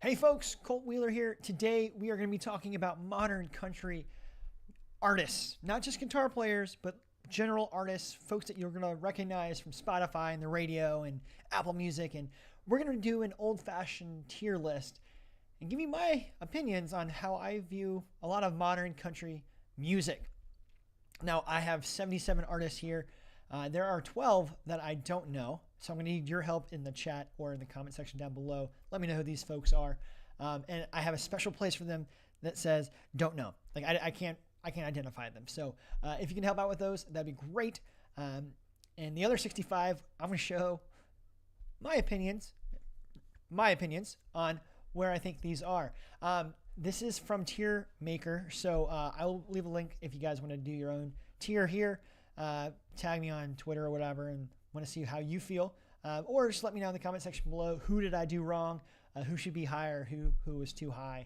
Hey folks, Colt Wheeler here. Today we are going to be talking about modern country artists, not just guitar players, but general artists, folks that you're going to recognize from Spotify and the radio and Apple Music. And we're going to do an old fashioned tier list and give you my opinions on how I view a lot of modern country music. Now, I have 77 artists here. There are 12 that I don't know. So I'm going to need your help in the chat or in the comment section down below. Let me know who these folks are. And I have a special place for them that says don't know. Like I can't identify them. So if you can help out with those, that'd be great. And the other 65, I'm going to show my opinions on where I think these are. This is from Tier Maker. So I will leave a link if you guys want to do your own tier here. Tag me on Twitter or whatever and want to see how you feel. Or just let me know in the comment section below, who did I do wrong? Who should be higher? Who was too high?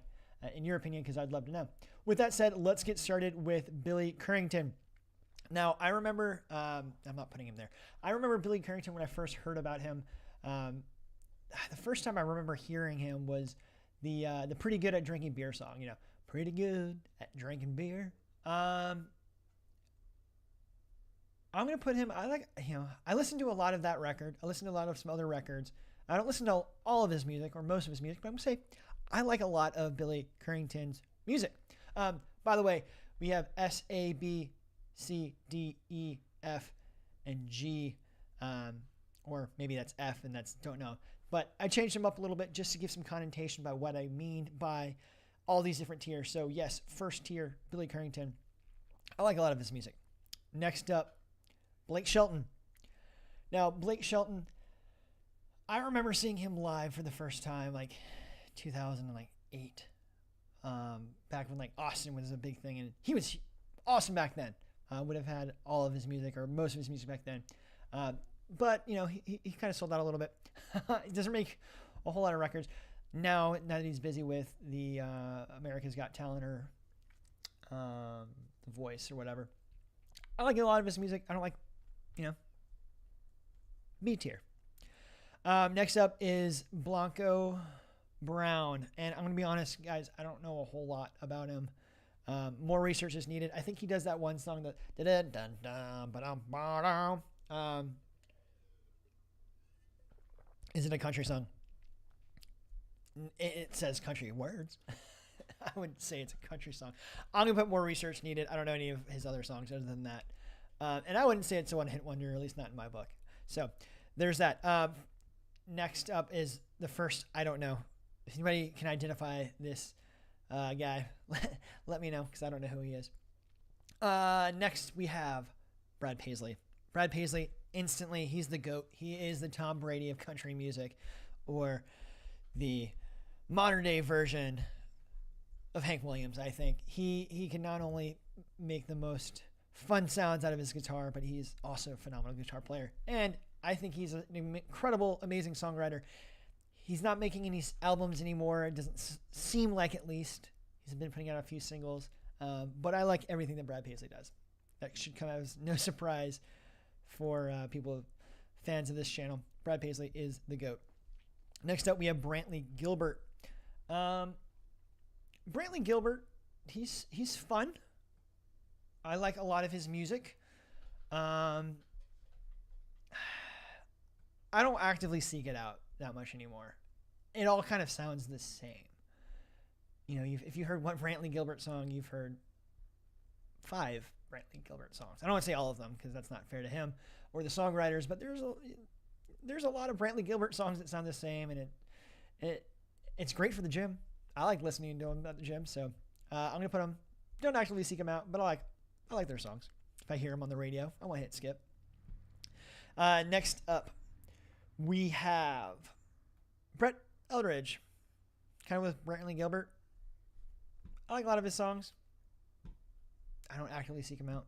In your opinion, because I'd love to know. With that said, let's get started with Billy Currington. Now, I remember, I'm not putting him there. I remember Billy Currington when I first heard about him. The first time I remember hearing him was the Pretty Good at Drinking Beer song. You know, pretty good at drinking beer. I'm going to put him, I listen to a lot of that record. I listen to a lot of some other records. I don't listen to all of his music or most of his music, but I'm going to say I like a lot of Billy Currington's music. By the way, we have S, A, B, C, D, E, F, and G, or maybe that's F and that's don't know. But I changed them up a little bit just to give some connotation by what I mean by all these different tiers. So yes, first tier, Billy Currington. I like a lot of his music. Next up, Blake Shelton. Now, Blake Shelton, I remember seeing him live for the first time, like 2008, back when like Austin was a big thing, and he was awesome back then. Would have had all of his music or most of his music back then, but you know he kind of sold out a little bit. He doesn't make a whole lot of records now that he's busy with the America's Got Talent or The Voice or whatever. I like a lot of his music. I don't like, B tier. Next up is Blanco Brown. And I'm going to be honest, guys, I don't know a whole lot about him. More research is needed. I think he does that one song that is it a country song? It says country words. I wouldn't say it's a country song. I'm going to put more research needed. I don't know any of his other songs other than that. And I wouldn't say it's a one-hit wonder, at least not in my book. So there's that. Next up is the first, I don't know. If anybody can identify this guy, let me know because I don't know who he is. Next we have Brad Paisley. Brad Paisley, instantly, he's the GOAT. He is the Tom Brady of country music, or the modern day version of Hank Williams. I think he can not only make the most fun sounds out of his guitar, but he's also a phenomenal guitar player. And I think he's an incredible, amazing songwriter. He's not making any albums anymore. It doesn't seem like, at least. He's been putting out a few singles. But I like everything that Brad Paisley does. That should come as no surprise for people, fans of this channel. Brad Paisley is the GOAT. Next up, we have Brantley Gilbert. Brantley Gilbert, he's fun. I like a lot of his music. I don't actively seek it out that much anymore. It all kind of sounds the same. You know, if you heard one Brantley Gilbert song, you've heard 5 Brantley Gilbert songs. I don't want to say all of them because that's not fair to him or the songwriters, but there's a lot of Brantley Gilbert songs that sound the same, and it's great for the gym. I like listening to them at the gym, so I'm gonna put them. Don't actively seek them out, but I like their songs. If I hear them on the radio, I want to hit skip. Next up, we have Brett Eldredge, kind of with Brantley Gilbert. I like a lot of his songs. I don't actively seek them out.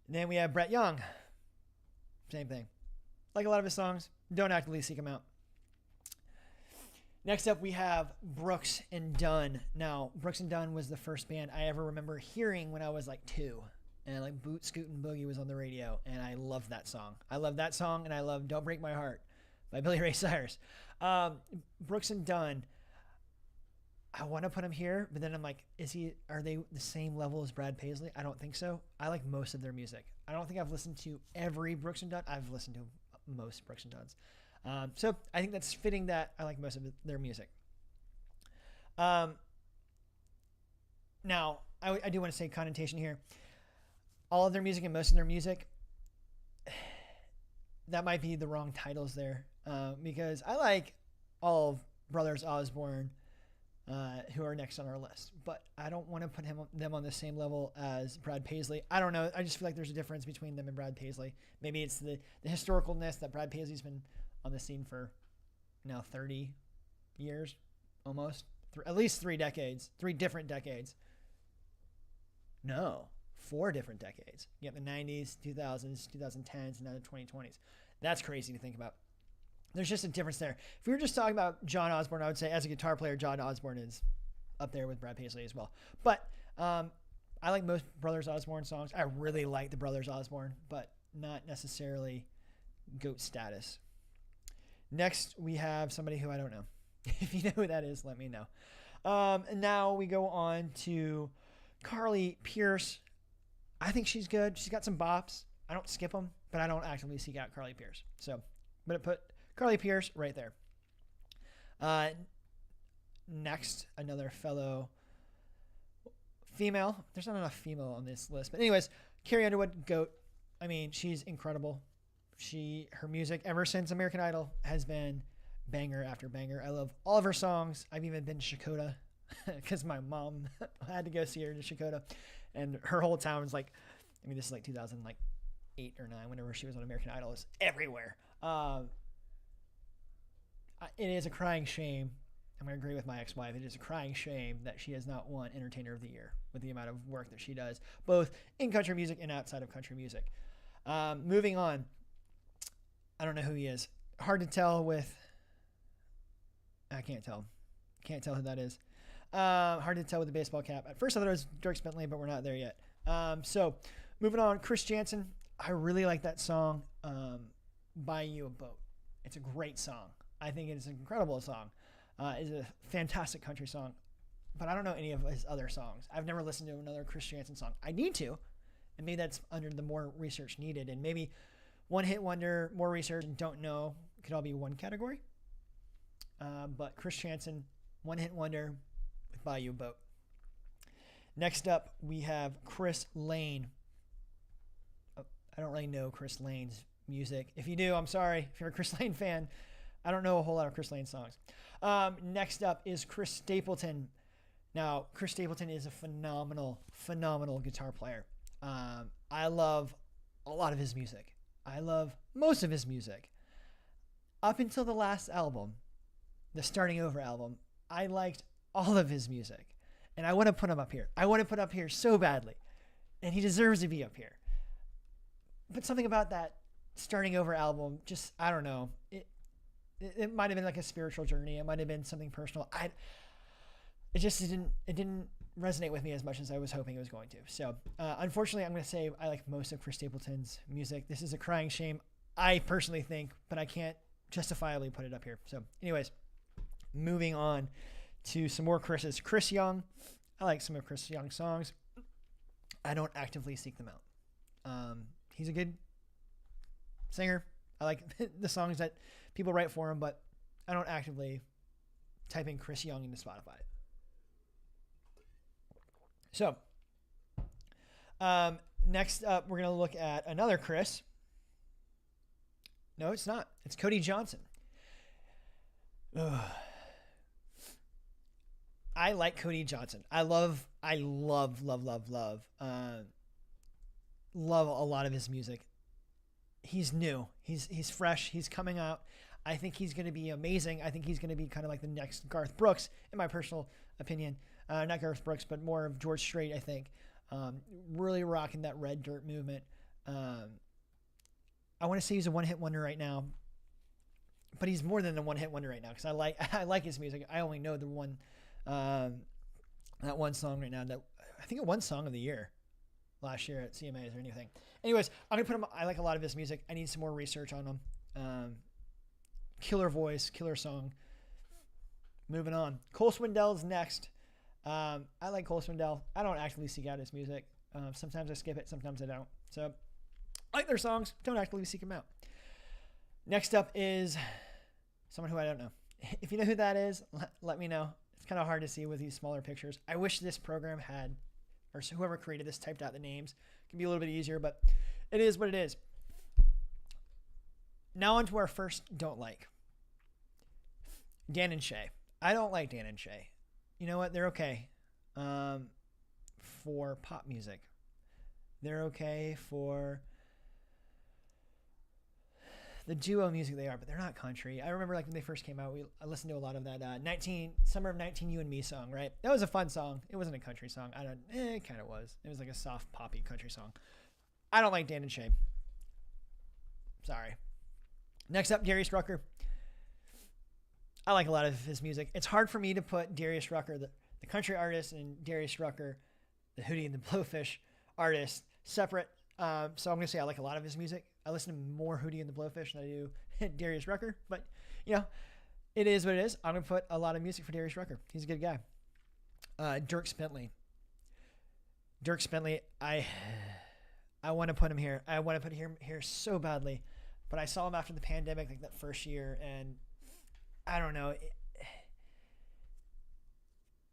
And then we have Brett Young. Same thing. Like a lot of his songs. Don't actively seek them out. Next up, we have Brooks and Dunn. Now, Brooks and Dunn was the first band I ever remember hearing when I was like 2. And like Boot, Scoot, and Boogie was on the radio. And I love that song. I love that song, and I love Don't Break My Heart by Billy Ray Cyrus. Brooks and Dunn. I want to put him here, but then I'm like, are they the same level as Brad Paisley? I don't think so. I like most of their music. I don't think I've listened to every Brooks and Dunn. I've listened to most Brooks and Dunn's. So I think that's fitting that I like most of their music. Now, I do want to say connotation here. All of their music and most of their music, that might be the wrong titles there, because I like all of Brothers Osborne, who are next on our list, but I don't want to put them on the same level as Brad Paisley. I don't know. I just feel like there's a difference between them and Brad Paisley. Maybe it's the historicalness that Brad Paisley's been on the scene for now 30 years, almost. At least 3 decades, 3 different decades. No, 4 different decades. You got the 90s, 2000s, 2010s, and now the 2020s. That's crazy to think about. There's just a difference there. If we were just talking about John Osborne, I would say as a guitar player, John Osborne is up there with Brad Paisley as well. But I like most Brothers Osborne songs. I really like the Brothers Osborne, but not necessarily GOAT status. Next, we have somebody who I don't know. If you know who that is, let me know. And now we go on to Carly Pearce. I think she's good. She's got some bops. I don't skip them, but I don't actively seek out Carly Pearce. So I'm going to put Carly Pearce right there. Next, another fellow female. There's not enough female on this list. But anyways, Carrie Underwood, GOAT. I mean, she's incredible. Her music ever since American Idol has been banger after banger. I love all of her songs. I've even been to Shakota because my mom had to go see her in Shakota. And her whole town was like, I mean, this is like 2008 or 9, whenever she was on American Idol. It's everywhere. It is a crying shame. I'm going to agree with my ex-wife. It is a crying shame that she has not won Entertainer of the Year with the amount of work that she does, both in country music and outside of country music. Moving on. I don't know who he is. Hard to tell with... I can't tell. Can't tell who that is. Hard to tell with the baseball cap. At first I thought it was Dirk Bentley, but we're not there yet. So moving on, Chris Janson. I really like that song, Buying You a Boat. It's a great song. I think it is an incredible song. It's a fantastic country song, but I don't know any of his other songs. I've never listened to another Chris Janson song. I need to, and maybe that's under the more research needed, and maybe one hit wonder, more research, and don't know could all be one category. But Chris Janson, one hit wonder with Buy You a Boat. Next up, we have Chris Lane. I don't really know Chris Lane's music. If you do, I'm sorry. If you're a Chris Lane fan, I don't know a whole lot of Chris Lane songs. Next up is Chris Stapleton. Now, Chris Stapleton is a phenomenal, phenomenal guitar player. I love a lot of his music. I love most of his music. Up until the last album, the Starting Over album, I liked all of his music. And I want to put him up here. I want to put up here so badly. And he deserves to be up here. But something about that Starting Over album, just, I don't know. It might have been like a spiritual journey. It might have been something personal. It didn't resonate with me as much as I was hoping it was going to. So, unfortunately, I'm going to say I like most of Chris Stapleton's music. This is a crying shame, I personally think, but I can't justifiably put it up here. So, anyways, moving on to some more Chris's. Chris Young. I like some of Chris Young's songs. I don't actively seek them out. He's a good singer. I like the songs that people write for him, but I don't actively type in Chris Young into Spotify. So, next up, we're going to look at another Chris. No, it's not. It's Cody Johnson. Ugh. I like Cody Johnson. I love a lot of his music. He's new. He's fresh. He's coming out. I think he's going to be amazing. I think he's going to be kind of like the next Garth Brooks, in my personal opinion. Not Garth Brooks, but more of George Strait, I think. Really rocking that Red Dirt movement. I want to say he's a one-hit wonder right now, but he's more than a one-hit wonder right now because I like his music. I only know the one that one song right now that I think it won Song of the Year last year at CMAs or anything. Anyways, I'm gonna put him. I like a lot of his music. I need some more research on him. Killer voice, killer song. Moving on. Cole Swindell's next. I like Cole Swindell. I don't actively seek out his music. Sometimes I skip it, sometimes I don't. So, I like their songs, don't actively seek them out. Next up is someone who I don't know. If you know who that is, let me know. It's kind of hard to see with these smaller pictures. I wish this program had, or whoever created this typed out the names. It can be a little bit easier, but it is what it is. Now on to our first don't like. Dan and Shay. I don't like Dan and Shay. You know what? They're okay for pop music. They're okay for the duo music they are, but they're not country. I remember like when they first came out, I listened to a lot of that Summer of 19 You and Me song, right? That was a fun song. It wasn't a country song. It kind of was. It was like a soft poppy country song. I don't like Dan and Shay. Sorry. Next up, Darius Rucker. I like a lot of his music. It's hard for me to put Darius Rucker, the country artist, and Darius Rucker, the Hootie and the Blowfish artist, separate. So I'm going to say I like a lot of his music. I listen to more Hootie and the Blowfish than I do Darius Rucker. But, you know, it is what it is. I'm going to put a lot of music for Darius Rucker. He's a good guy. Dierks Bentley. Dierks Bentley, I want to put him here. I want to put him here so badly. But I saw him after the pandemic, like that first year, and I don't know.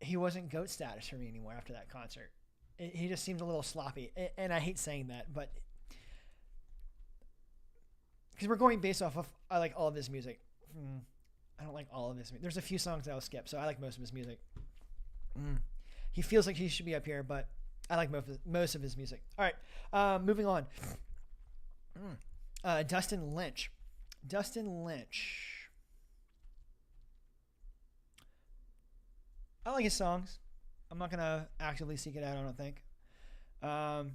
He wasn't GOAT status for me anymore after that concert. He just seemed a little sloppy. And I hate saying that, but because we're going based off of, I like all of his music. I don't like all of his music. There's a few songs that I'll skip, so I like most of his music. He feels like he should be up here, but I like most of his music. All right, moving on. Dustin Lynch. Dustin Lynch. I like his songs. I'm not going to actively seek it out, I don't think. I'm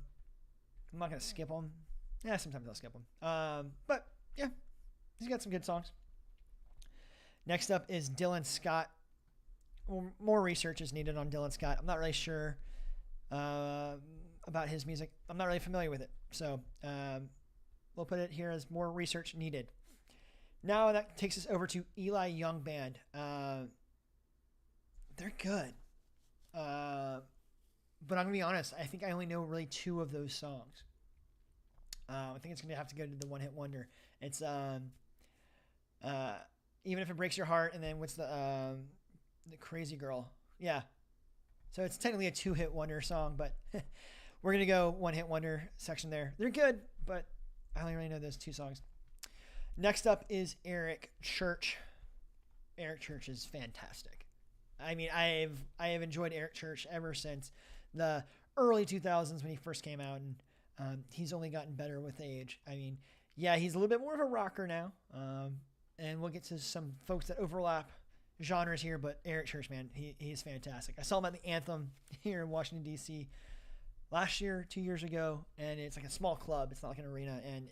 not going to skip them. Yeah, sometimes I'll skip them. But, yeah, he's got some good songs. Next up is Dylan Scott. More research is needed on Dylan Scott. I'm not really sure about his music. I'm not really familiar with it. So, we'll put it here as more research needed. Now that takes us over to Eli Young Band. They're good. But I'm going to be honest. I think I only know really 2 of those songs. I think it's going to have to go to the one hit wonder. It's Even If It Breaks Your Heart. And then what's the Crazy Girl? Yeah. So it's technically a 2-hit wonder song, but we're going to go one hit wonder section there. They're good, but I only really know those 2 songs. Next up is Eric Church. Eric Church is fantastic. I mean, I have enjoyed Eric Church ever since the early 2000s when he first came out, and he's only gotten better with age. I mean, yeah, he's a little bit more of a rocker now, and we'll get to some folks that overlap genres here, but Eric Church, man, he's fantastic. I saw him at the Anthem here in Washington, D.C. last year, 2 years ago, and it's like a small club. It's not like an arena, and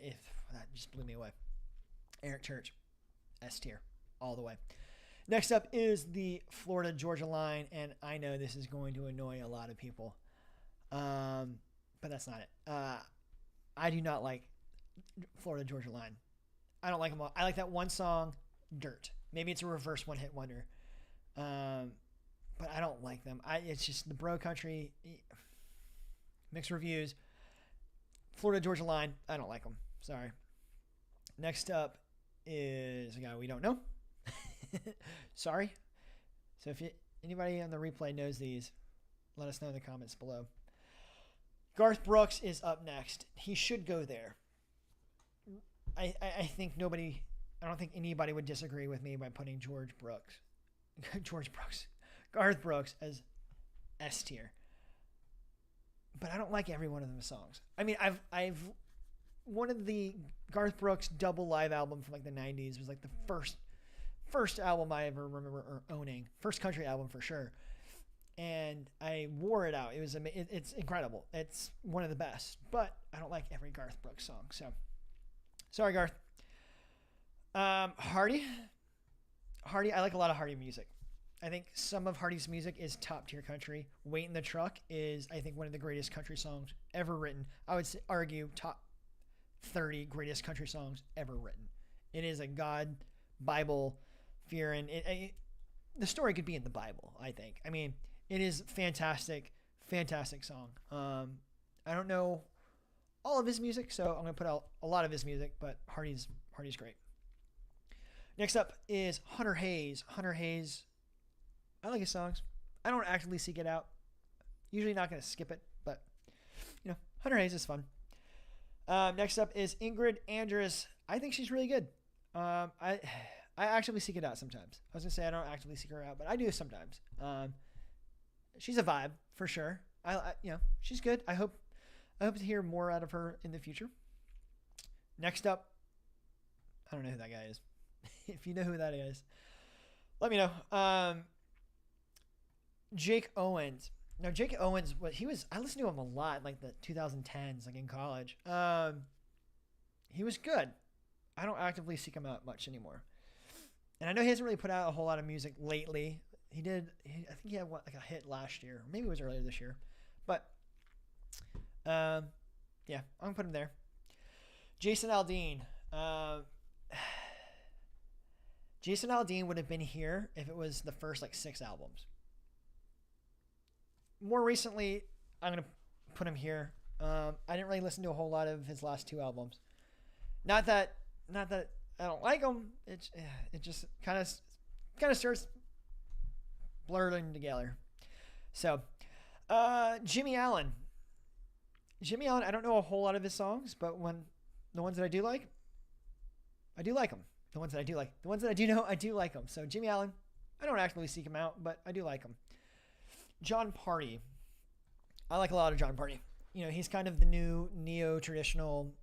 that just blew me away. Eric Church, S tier, all the way. Next up is the Florida Georgia Line, and I know this is going to annoy a lot of people, but that's not it. I do not like Florida Georgia Line. I don't like them all. I like that one song, Dirt. Maybe it's a reverse one-hit wonder, but I don't like them. It's just the bro country, mixed reviews. Florida Georgia Line, I don't like them. Sorry. Next up is a guy we don't know. Sorry. So if anybody on the replay knows these, let us know in the comments below. Garth Brooks is up next. He should go there. I don't think anybody would disagree with me by putting Garth Brooks as S tier. But I don't like every one of them songs. I mean, I've one of the Garth Brooks double live album from like the 90s was like the first album I ever remember owning. First country album for sure. And I wore it out. It's incredible. It's one of the best. But I don't like every Garth Brooks song. So, sorry, Garth. Hardy. I like a lot of Hardy music. I think some of Hardy's music is top tier country. Wait in the Truck is, I think, one of the greatest country songs ever written. I would argue top 30 greatest country songs ever written. It is a God Bible fear, and the story could be in the Bible, I think. I mean, it is fantastic, fantastic song. I don't know all of his music, so I'm gonna put out a lot of his music, but Hardy's great. Next up is Hunter Hayes. Hunter Hayes, I like his songs. I don't actively seek it out. Usually not gonna skip it, but Hunter Hayes is fun. Next up is Ingrid Andress. I think she's really good. I actively seek it out sometimes. I was gonna say I don't actively seek her out, but I do sometimes. She's a vibe for sure. She's good. I hope to hear more out of her in the future. Next up, I don't know who that guy is. If you know who that is, let me know. Jake Owens. Now, Jake Owens, I listened to him a lot, like the 2010s, like in college. He was good. I don't actively seek him out much anymore. And I know he hasn't really put out a whole lot of music lately. I think he had like a hit last year. Maybe it was earlier this year. But, yeah, I'm going to put him there. Jason Aldean. Jason Aldean would have been here if it was the first like 6 albums. More recently, I'm going to put him here. I didn't really listen to a whole lot of his last 2 albums. Not that I don't like them. It just kind of starts blurring together. So, Jimmy Allen. Jimmy Allen, I don't know a whole lot of his songs, but the ones that I do like them. The ones that I do know, I do like them. So Jimmy Allen, I don't actively seek him out, but I do like him. Jon Pardi. I like a lot of Jon Pardi. He's kind of the new neo-traditional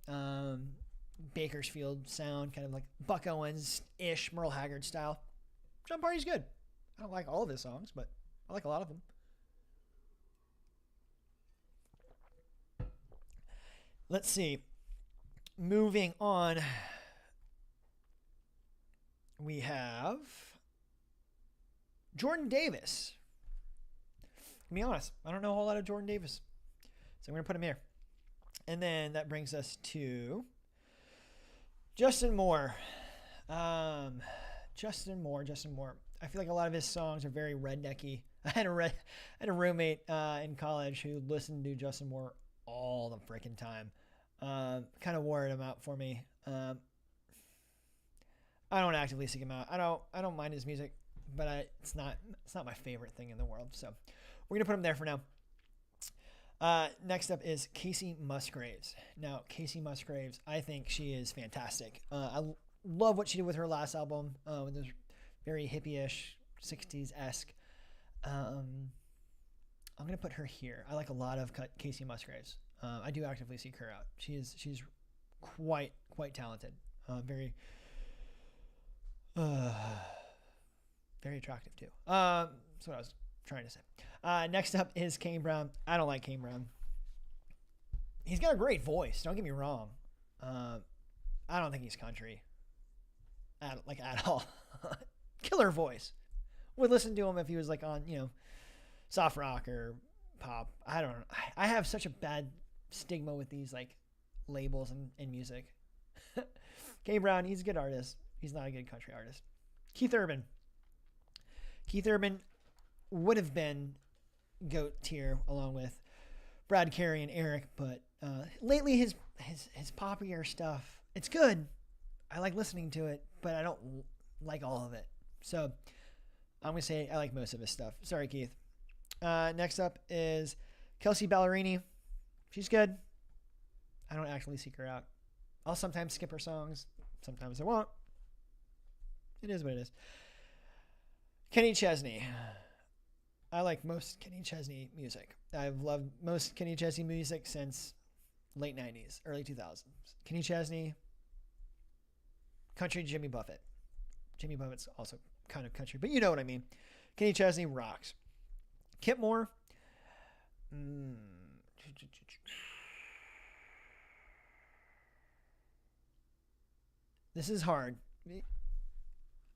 Bakersfield sound, kind of like Buck Owens-ish, Merle Haggard style. Jon Pardi's good. I don't like all of his songs, but I like a lot of them. Let's see. Moving on, we have Jordan Davis. To be honest, I don't know a whole lot of Jordan Davis, so I'm going to put him here. And then that brings us to Justin Moore. Justin Moore. I feel like a lot of his songs are very rednecky. I had a roommate in college who listened to Justin Moore all the freaking time. Kind of wore him out for me. I don't actively seek him out. I don't mind his music, but it's not my favorite thing in the world. So we're gonna put him there for now. Next up is Kacey Musgraves. Now, Kacey Musgraves, I think she is fantastic. I love what she did with her last album. It was very hippie-ish, 60s-esque. I'm gonna put her here. I like a lot of Kacey Musgraves. I do actively seek her out. She's quite talented. Very attractive too. That's what I was trying to say. Next up is Kane Brown. I don't like Kane Brown. He's got a great voice. Don't get me wrong. I don't think he's country. At all. Killer voice. Would listen to him if he was like on, soft rock or pop. I don't know. I have such a bad stigma with these like labels and music. Kane Brown, he's a good artist. He's not a good country artist. Keith Urban would have been GOAT tier along with Brad Carey and Eric, but lately his poppier stuff, it's good. I like listening to it, but I don't like all of it. So I'm gonna say I like most of his stuff. Sorry, Keith. Next up is Kelsea Ballerini. She's good. I don't actually seek her out. I'll sometimes skip her songs. Sometimes I won't. It is what it is. Kenny Chesney. I like most Kenny Chesney music. I've loved most Kenny Chesney music since late 90s, early 2000s. Kenny Chesney, country Jimmy Buffett. Jimmy Buffett's also kind of country, but you know what I mean. Kenny Chesney rocks. Kip Moore. This is hard.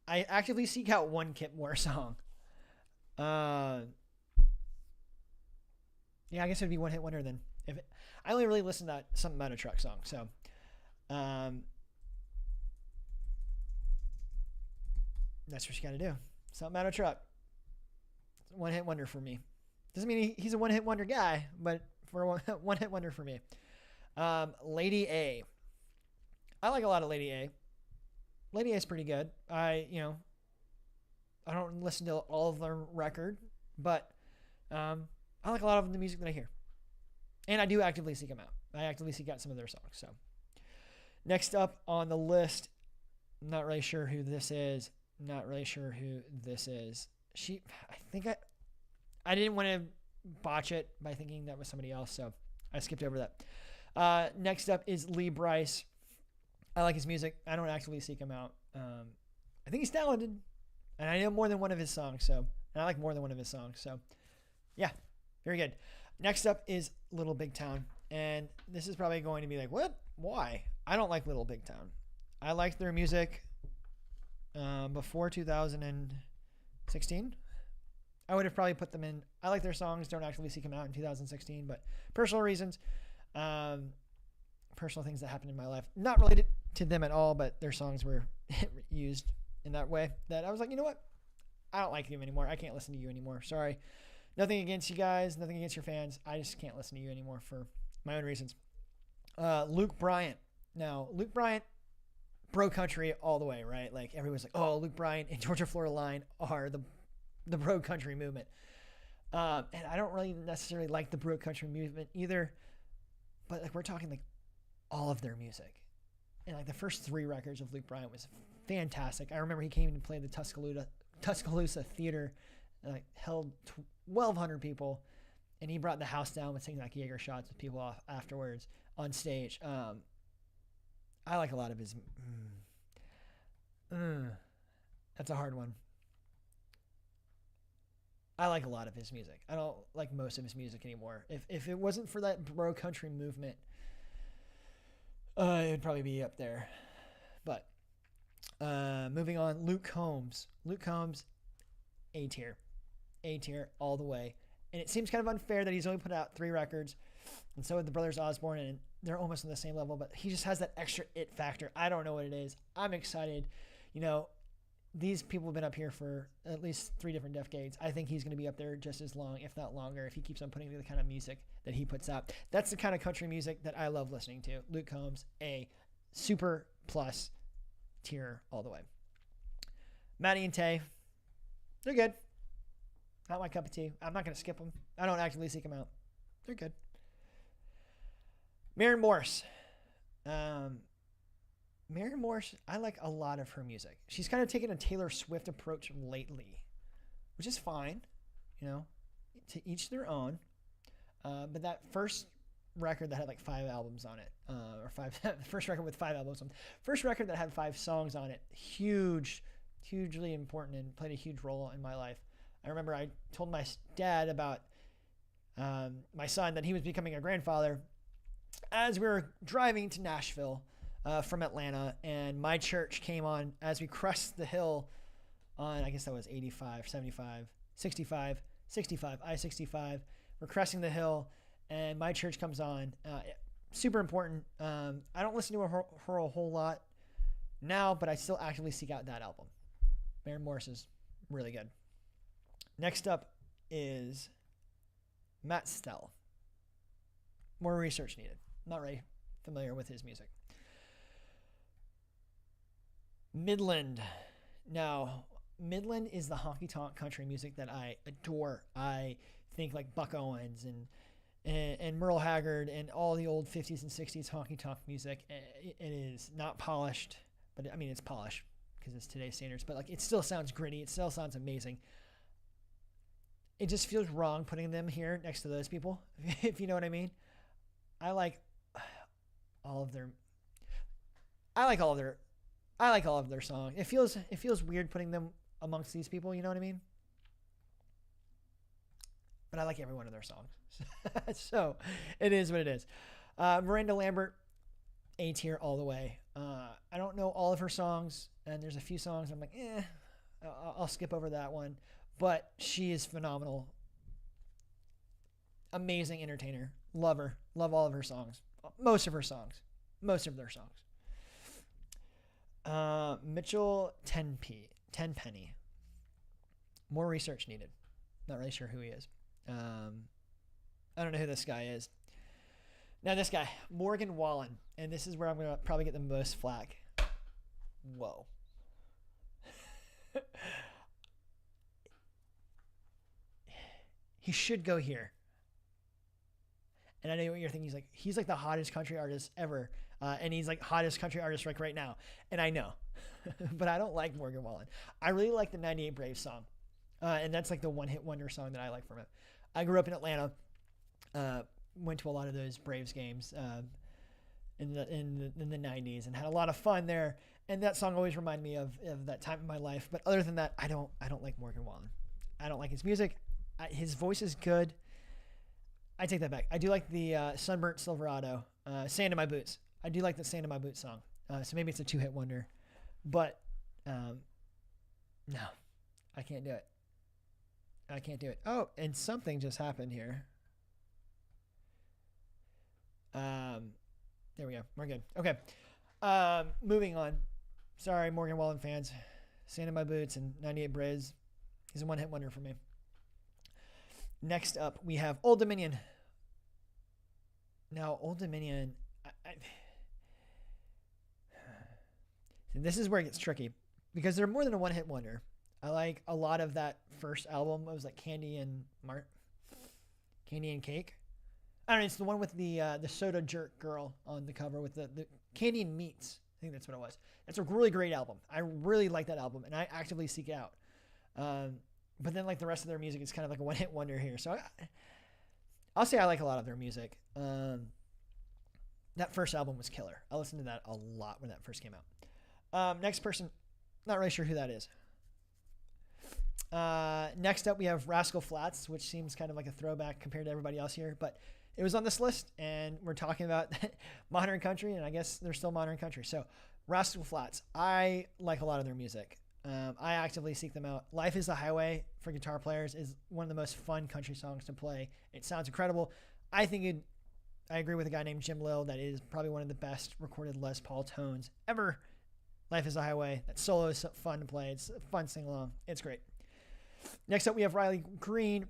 I actively seek out one Kip Moore song. Yeah, I guess it would be One Hit Wonder then. I only really listen to Something About a Truck song, so That's what you got to do. Something out of truck. One hit wonder for me. Doesn't mean he's a one hit wonder guy, but for a one hit wonder for me. Lady A. I like a lot of Lady A. Lady A is pretty good. I don't listen to all of their record, but I like a lot of the music that I hear. And I do actively seek them out. I actively seek out some of their songs. So next up on the list, not really sure who this is. I didn't want to botch it by thinking that was somebody else, so I skipped over that. Next up is Lee Brice. I like his music. I don't actively seek him out. I think he's talented, and I know more than one of his songs, and I like more than one of his songs. So, yeah, very good. Next up is Little Big Town, and this is probably going to be like, what? Why? I don't like Little Big Town. I liked their music before 2016. I would have probably put them in. I like their songs. Don't actively seek them out in 2016, but personal reasons, personal things that happened in my life, not related to them at all, but their songs were used in that way that I was like, you know what? I don't like you anymore. I can't listen to you anymore. Sorry. Nothing against you guys. Nothing against your fans. I just can't listen to you anymore for my own reasons. Luke Bryan. Now, Luke Bryan, bro country all the way, right? Like everyone's like, oh, Luke Bryan and Georgia Florida Line are the bro country movement. And I don't really necessarily like the bro country movement either, but like we're talking like all of their music. And like the first 3 records of Luke Bryan was fantastic. I remember he came and played the Tuscaloosa Theater, like held 1,200 people, and he brought the house down with singing like Jaeger shots with people off afterwards on stage. I like a lot of his. That's a hard one. I like a lot of his music. I don't like most of his music anymore. If it wasn't for that bro country movement, it would probably be up there. But moving on, Luke Combs. Luke Combs, A tier all the way. And it seems kind of unfair that he's only put out 3 records, and so have the brothers Osborne, and they're almost on the same level, but he just has that extra it factor. I don't know what it is. I'm excited. These people have been up here for at least 3 different decades. I think he's going to be up there just as long, if not longer, if he keeps on putting the kind of music that he puts out. That's the kind of country music that I love listening to. Luke Combs, a super plus tier all the way. Maddie and Tay, they're good. Not my cup of tea. I'm not going to skip them. I don't actively seek them out. They're good. Maren Morris. Maren Morris, I like a lot of her music. She's kind of taken a Taylor Swift approach lately, which is fine, to each their own. But that first record that had like 5 albums on it, first record with 5 albums on it, first record that had 5 songs on it, hugely important and played a huge role in my life. I remember I told my dad about my son that he was becoming a grandfather as we were driving to Nashville from Atlanta, and my church came on as we crossed the hill on, I guess that was 85, 75, 65, I-65. We're crossing the hill, and my church comes on. Super important. I don't listen to her a whole lot now, but I still actively seek out that album. Maren Morris is really good. Next up is Matt Stell. More research needed. Not really familiar with his music. Midland. Now, Midland is the honky-tonk country music that I adore. I think like Buck Owens and Merle Haggard and all the old 50s and 60s honky-tonk music. It is not polished, but I mean it's polished because it's today's standards, but like it still sounds gritty. It still sounds amazing. It just feels wrong putting them here next to those people, if you know what I mean. I like all of their songs. It feels weird putting them amongst these people, you know what I mean? But I like every one of their songs. So it is what it is. Miranda Lambert, A tier all the way. I don't know all of her songs, and there's a few songs I'm like, I'll skip over that one. But she is phenomenal. Amazing entertainer. Love her. Love all of her songs. Most of their songs. Mitchell Tenpenny. Tenpenny. More research needed. Not really sure who he is. I don't know who this guy is. Now this guy, Morgan Wallen, and this is where I'm going to probably get the most flack. Whoa. He should go here. And I know what you're thinking. He's like the hottest country artist ever. And he's like hottest country artist like right now. And I know. But I don't like Morgan Wallen. I really like the 98 Braves song. And that's like the one-hit wonder song that I like from him. I grew up in Atlanta. Went to a lot of those Braves games in the 90s and had a lot of fun there. And that song always reminded me of that time in my life. But other than that, I don't like Morgan Wallen. I don't like his music. His voice is good. I take that back. I do like the Sunburnt Silverado, Sand in My Boots. I do like the Sand in My Boots song. So maybe it's a two-hit wonder. But no, I can't do it. I can't do it. Oh, and something just happened here. There we go. We're good. Okay. Moving on. Sorry, Morgan Wallen fans. Sand in My Boots and 98 Braves. He's a one-hit wonder for me. Next up, we have Old Dominion. Now, Old Dominion, this is where it gets tricky because they're more than a one-hit wonder. I like a lot of that first album. It was like Candy and Cake. I don't know. It's the one with the soda jerk girl on the cover with the Candy and Meats. I think that's what it was. It's a really great album. I really like that album, and I actively seek it out. But then, like the rest of their music, is kind of like a one-hit wonder here. So I'll say I like a lot of their music. That first album was killer. I listened to that a lot when that first came out. Next person, not really sure who that is. Next up, we have Rascal Flatts, which seems kind of like a throwback compared to everybody else here. But it was on this list, and we're talking about modern country, and I guess they're still modern country. So Rascal Flatts, I like a lot of their music. I actively seek them out. Life is a Highway for guitar players is one of the most fun country songs to play. It sounds incredible. I agree with a guy named Jim Lill that is probably one of the best recorded Les Paul tones ever. Life is a Highway. That solo is fun to play. It's a fun sing-along. It's great. Next up, we have Riley Green.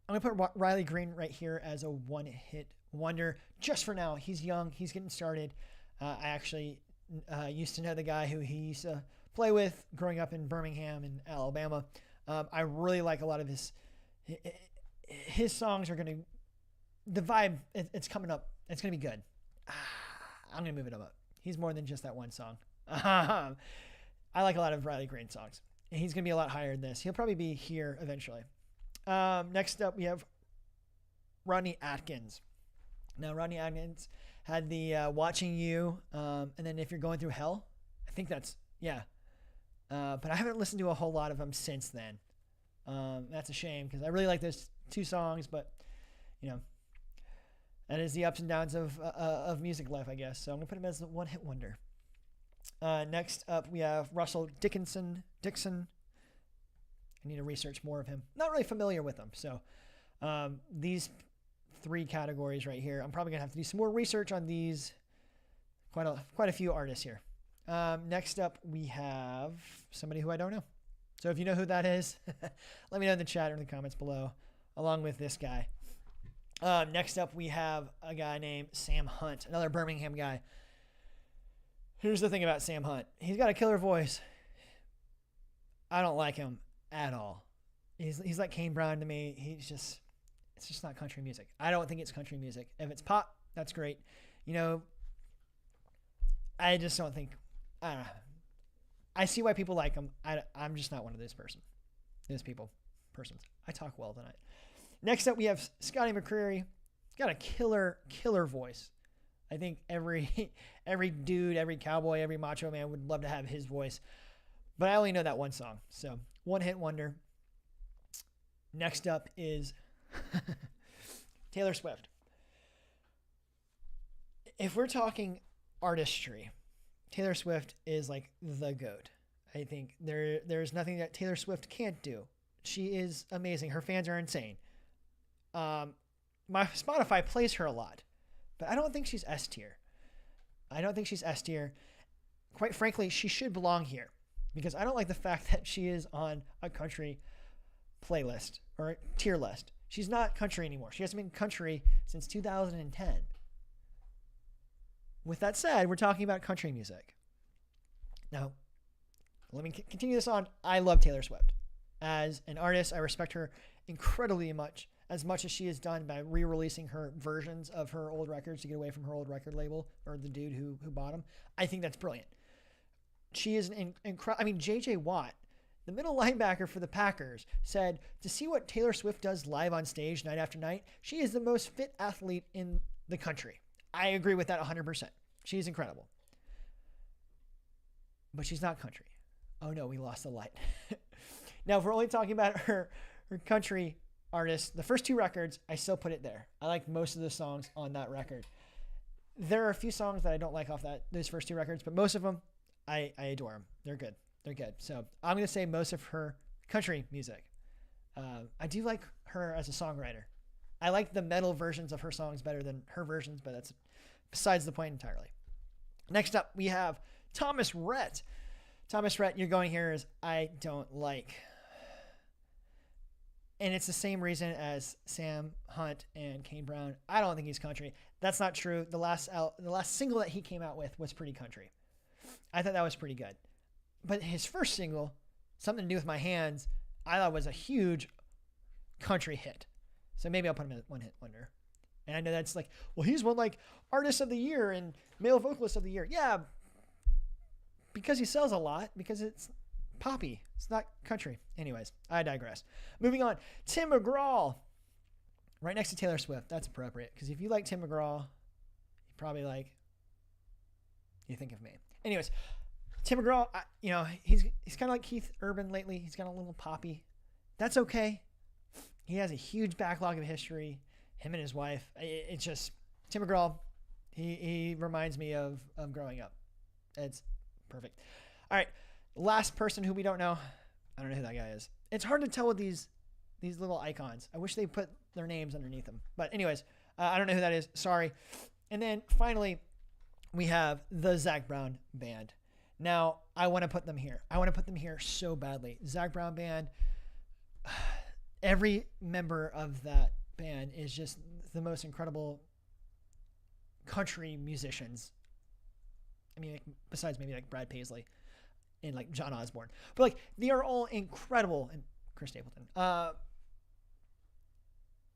I'm going to put Riley Green right here as a one-hit wonder just for now. He's young. He's getting started. I actually used to know the guy who he used to play with growing up in Birmingham in Alabama. I really like a lot of his songs are going to, the vibe, it's coming up. It's going to be good. I'm going to move it up. He's more than just that one song. I like a lot of Riley Green songs. He's going to be a lot higher than this. He'll probably be here eventually. Next up, we have Rodney Atkins. Now, Rodney Atkins had the Watching You, and then If You're Going Through Hell. I think that's, yeah. But I haven't listened to a whole lot of them since then. That's a shame because I really like those two songs, but, you know, that is the ups and downs of music life, I guess. So I'm going to put him as the one-hit wonder. Next up, we have Russell Dixon. I need to research more of him. Not really familiar with him. So these three categories right here, I'm probably going to have to do some more research on these. Quite a few artists here. Next up, we have somebody who I don't know. So if you know who that is, let me know in the chat or in the comments below, along with this guy. Next up, we have a guy named Sam Hunt, another Birmingham guy. Here's the thing about Sam Hunt. He's got a killer voice. I don't like him at all. He's like Kane Brown to me. It's just not country music. I don't think it's country music. If it's pop, that's great. You know, I just don't think, I don't know. I see why people like him. I'm just not one of those persons. I talk well tonight. Next up, we have Scotty McCreery. He's got a killer voice. I think every dude, every cowboy, every macho man would love to have his voice. But I only know that one song. So, one-hit wonder. Next up is Taylor Swift. If we're talking artistry, Taylor Swift is like the GOAT. I think there's nothing that Taylor Swift can't do. She is amazing. Her fans are insane. My Spotify plays her a lot, but I don't think she's S tier. Quite frankly, she should belong here. because I don't like the fact that she is on a country playlist or a tier list. She's not country anymore. She hasn't been country since 2010. With that said, we're talking about country music. Now, let me continue this on. I love Taylor Swift. As an artist, I respect her incredibly much as she has done by re-releasing her versions of her old records to get away from her old record label or the dude who bought them. I think that's brilliant. She is an incredible. I mean, J.J. Watt, the middle linebacker for the Packers, said to see what Taylor Swift does live on stage night after night, she is the most fit athlete in the country. I agree with that 100%. She's incredible. But she's not country. Oh no, we lost the light. Now, if we're only talking about her country artist, the first 2 records, I still put it there. I like most of the songs on that record. There are a few songs that I don't like off those first 2 records, but most of them, I adore them. They're good. They're good. So I'm going to say most of her country music. I do like her as a songwriter. I like the metal versions of her songs better than her versions, but that's besides the point entirely. Next up, we have Thomas Rhett. Thomas Rhett, you're going here is I don't like. And it's the same reason as Sam Hunt and Kane Brown. I don't think he's country. That's not true. The last single that he came out with was pretty country. I thought that was pretty good. But his first single, Something to Do with My Hands, I thought was a huge country hit. So maybe I'll put him in one hit wonder. And I know that's like, well, he's won like Artist of the Year and Male Vocalist of the Year. Yeah, because he sells a lot, because it's poppy. It's not country. Anyways, I digress. Moving on. Tim McGraw. Right next to Taylor Swift. That's appropriate. Because if you like Tim McGraw, you probably like, you think of me. Anyways, Tim McGraw, he's kind of like Keith Urban lately. He's got a little poppy. That's okay. He has a huge backlog of history. Him and his wife. It's just, Tim McGraw, he reminds me of growing up. It's perfect. All right. Last person who we don't know. I don't know who that guy is. It's hard to tell with these little icons. I wish they put their names underneath them. But anyways, I don't know who that is. Sorry. And then finally, we have the Zac Brown Band. Now, I want to put them here. I want to put them here so badly. Zac Brown Band, every member of that band is just the most incredible country musicians. I mean, besides maybe like Brad Paisley and like John Osborne. But like, they are all incredible. And Chris Stapleton.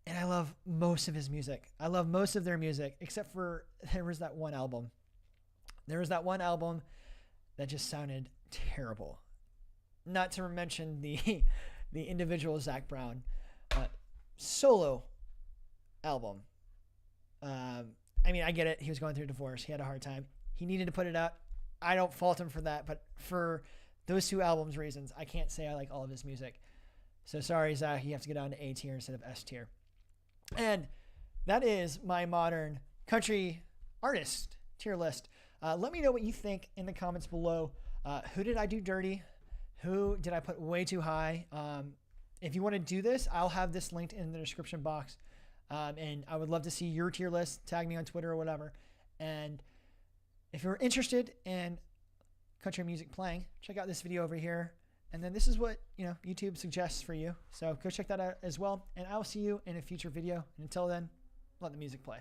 And I love most of his music. I love most of their music, except for there was that one album. There was that one album that just sounded terrible. Not to mention the individual Zac Brown solo album. I mean, I get it. He was going through a divorce. He had a hard time. He needed to put it out. I don't fault him for that, but for those 2 albums reasons, I can't say I like all of his music. So sorry, Zach, you have to get on to A tier instead of S tier. And that is my modern country artist tier list. Let me know what you think in the comments below. Who did I do dirty? Who did I put way too high? If you want to do this, I'll have this linked in the description box. And I would love to see your tier list. Tag me on Twitter or whatever. And if you're interested in country music playing, check out this video over here. And then this is what, YouTube suggests for you. So go check that out as well. And I'll see you in a future video. And until then, let the music play.